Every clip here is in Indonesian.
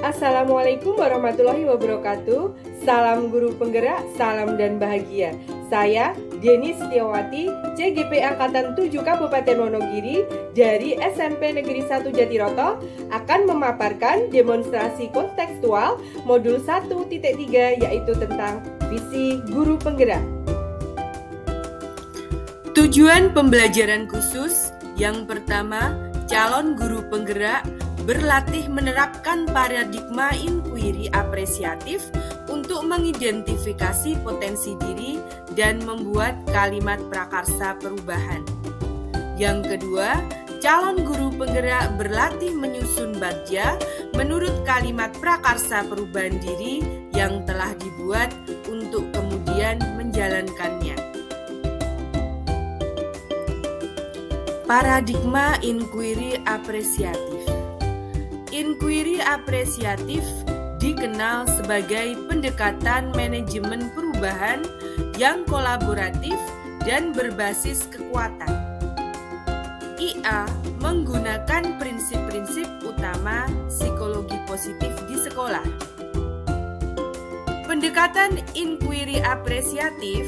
Assalamualaikum warahmatullahi wabarakatuh. Salam guru penggerak, salam dan bahagia. Saya Deni Setiawati, CGP Angkatan 7 Kabupaten Wonogiri dari SMP Negeri 1 Jatiroto akan memaparkan demonstrasi kontekstual modul 1.3 yaitu tentang visi guru penggerak. Tujuan pembelajaran khusus yang pertama, calon guru penggerak berlatih menerapkan paradigma inquiry apresiatif untuk mengidentifikasi potensi diri dan membuat kalimat prakarsa perubahan. Yang kedua, calon guru penggerak berlatih menyusun bagja menurut kalimat prakarsa perubahan diri yang telah dibuat untuk kemudian menjalankannya. Paradigma inquiry apresiatif. Inquiry apresiatif dikenal sebagai pendekatan manajemen perubahan yang kolaboratif dan berbasis kekuatan. IA menggunakan prinsip-prinsip utama psikologi positif di sekolah. Pendekatan inquiry apresiatif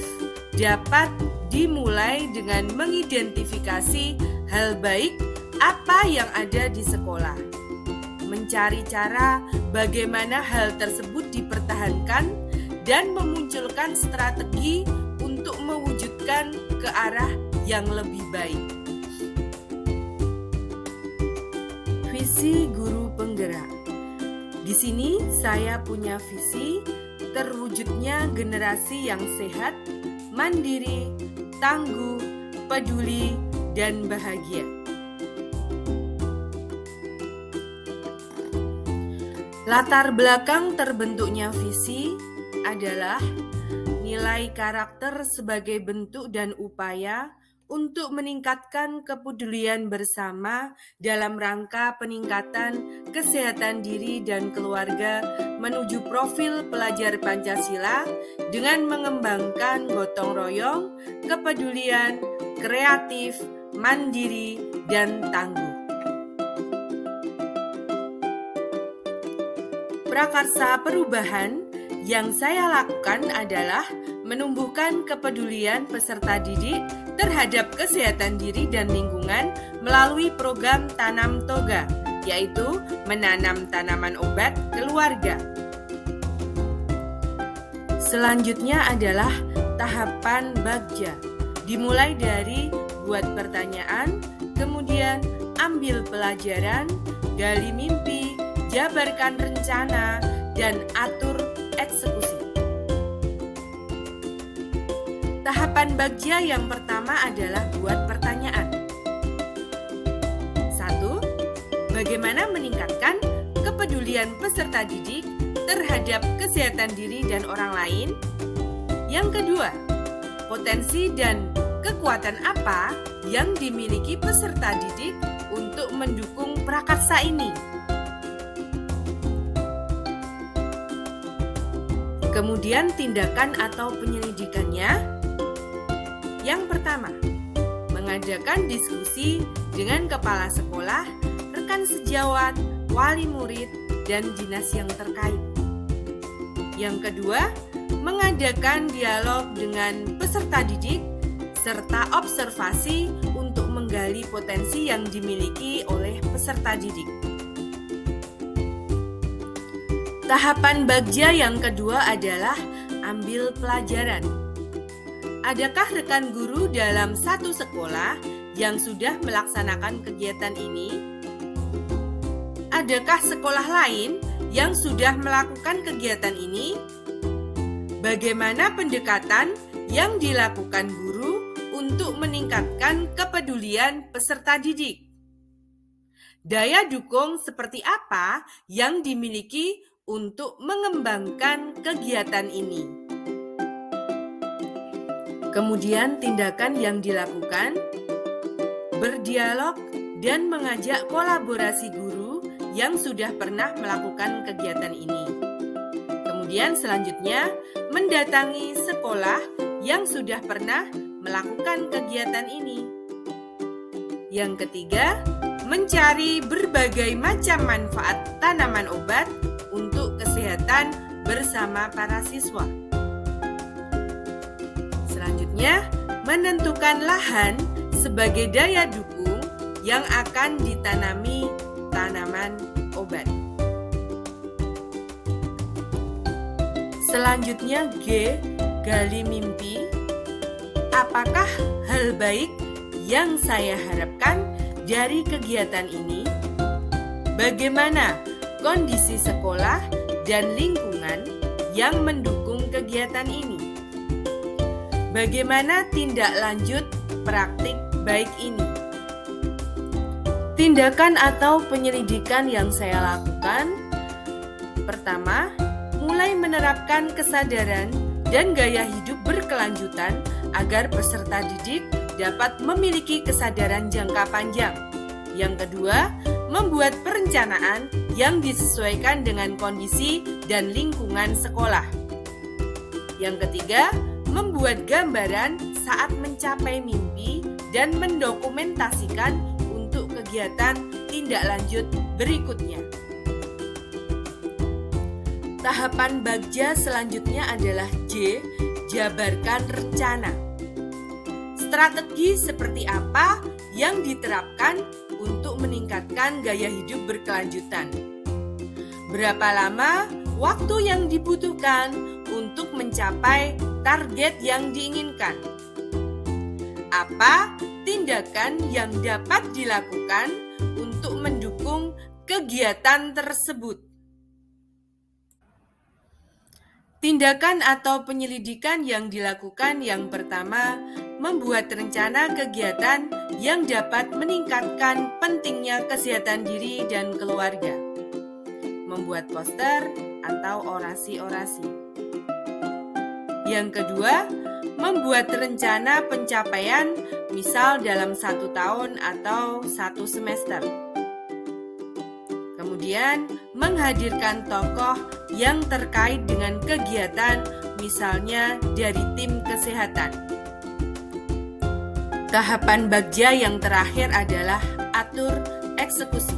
dapat dimulai dengan mengidentifikasi hal baik apa yang ada di sekolah, mencari cara bagaimana hal tersebut dipertahankan, dan memunculkan strategi untuk mewujudkan ke arah yang lebih baik. Visi guru penggerak. Di sini saya punya visi terwujudnya generasi yang sehat, mandiri, tangguh, peduli, dan bahagia. Latar belakang terbentuknya visi adalah nilai karakter sebagai bentuk dan upaya untuk meningkatkan kepedulian bersama dalam rangka peningkatan kesehatan diri dan keluarga menuju profil pelajar Pancasila dengan mengembangkan gotong royong, kepedulian, kreatif, mandiri, dan tangguh. Prakarsa perubahan yang saya lakukan adalah menumbuhkan kepedulian peserta didik terhadap kesehatan diri dan lingkungan melalui program Tanam Toga, yaitu menanam tanaman obat keluarga. Selanjutnya adalah tahapan bagja, dimulai dari buat pertanyaan, kemudian ambil pelajaran, gali mimpi, jabarkan rencana, dan atur eksekusi. Tahapan bagja yang pertama adalah buat pertanyaan. 1. Bagaimana meningkatkan kepedulian peserta didik terhadap kesehatan diri dan orang lain? Yang kedua, potensi dan kekuatan apa yang dimiliki peserta didik untuk mendukung prakarsa ini? Kemudian tindakan atau penyelidikannya. Yang pertama, mengadakan diskusi dengan kepala sekolah, rekan sejawat, wali murid, dan dinas yang terkait. Yang kedua, mengadakan dialog dengan peserta didik, serta observasi untuk menggali potensi yang dimiliki oleh peserta didik. Tahapan bagja yang kedua adalah ambil pelajaran. Adakah rekan guru dalam satu sekolah yang sudah melaksanakan kegiatan ini? Adakah sekolah lain yang sudah melakukan kegiatan ini? Bagaimana pendekatan yang dilakukan guru untuk meningkatkan kepedulian peserta didik? Daya dukung seperti apa yang dimiliki untuk mengembangkan kegiatan ini? Kemudian tindakan yang dilakukan, berdialog dan mengajak kolaborasi guru yang sudah pernah melakukan kegiatan ini. Kemudian selanjutnya, mendatangi sekolah yang sudah pernah melakukan kegiatan ini. Yang ketiga, mencari berbagai macam manfaat tanaman obat kegiatan bersama para siswa. Selanjutnya, menentukan lahan sebagai daya dukung yang akan ditanami tanaman obat. Selanjutnya G, gali mimpi. Apakah hal baik yang saya harapkan dari kegiatan ini? Bagaimana kondisi sekolah dan lingkungan yang mendukung kegiatan ini? Bagaimana tindak lanjut praktik baik ini? Tindakan atau penyelidikan yang saya lakukan, pertama, mulai menerapkan kesadaran dan gaya hidup berkelanjutan agar peserta didik dapat memiliki kesadaran jangka panjang. Yang kedua, membuat perencanaan yang disesuaikan dengan kondisi dan lingkungan sekolah. Yang ketiga, membuat gambaran saat mencapai mimpi dan mendokumentasikan untuk kegiatan tindak lanjut berikutnya. Tahapan Bagja selanjutnya adalah J, jabarkan rencana. Strategi seperti apa yang diterapkan untuk meningkatkan gaya hidup berkelanjutan? Berapa lama waktu yang dibutuhkan untuk mencapai target yang diinginkan? Apa tindakan yang dapat dilakukan untuk mendukung kegiatan tersebut? Tindakan atau penyelidikan yang dilakukan yang pertama, membuat rencana kegiatan yang dapat meningkatkan pentingnya kesehatan diri dan keluarga. Membuat poster atau orasi-orasi. Yang kedua, membuat rencana pencapaian, misal dalam 1 tahun atau 1 semester. Kemudian, menghadirkan tokoh yang terkait dengan kegiatan, misalnya dari tim kesehatan. Tahapan Bagja yang terakhir adalah atur eksekusi.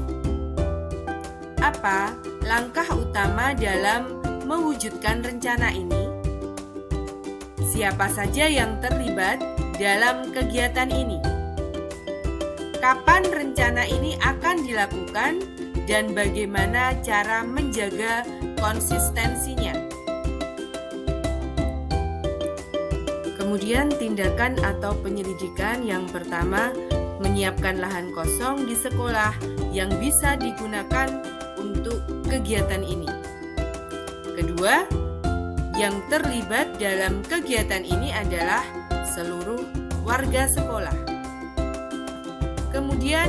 Apa langkah utama dalam mewujudkan rencana ini? Siapa saja yang terlibat dalam kegiatan ini? Kapan rencana ini akan dilakukan dan bagaimana cara menjaga konsistensinya? Kemudian tindakan atau penyelidikan yang pertama, menyiapkan lahan kosong di sekolah yang bisa digunakan untuk kegiatan ini. Kedua, yang terlibat dalam kegiatan ini adalah seluruh warga sekolah. Kemudian,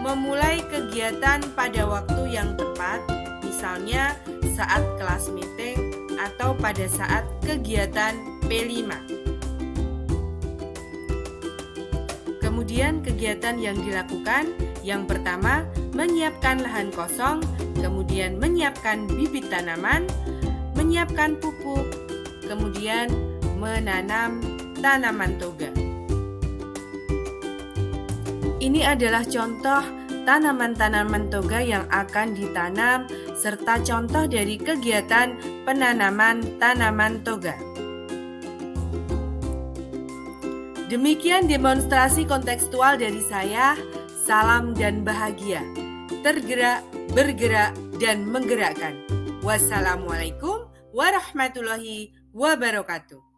memulai kegiatan pada waktu yang tepat, misalnya saat kelas meeting atau pada saat kegiatan P5. Kemudian kegiatan yang dilakukan, yang pertama, menyiapkan lahan kosong, kemudian menyiapkan bibit tanaman, menyiapkan pupuk, kemudian menanam tanaman toga. Ini adalah contoh tanaman-tanaman toga yang akan ditanam serta contoh dari kegiatan penanaman tanaman toga. Demikian demonstrasi kontekstual dari saya. Salam dan bahagia. Tergerak, bergerak, dan menggerakkan. Wassalamualaikum warahmatullahi wabarakatuh.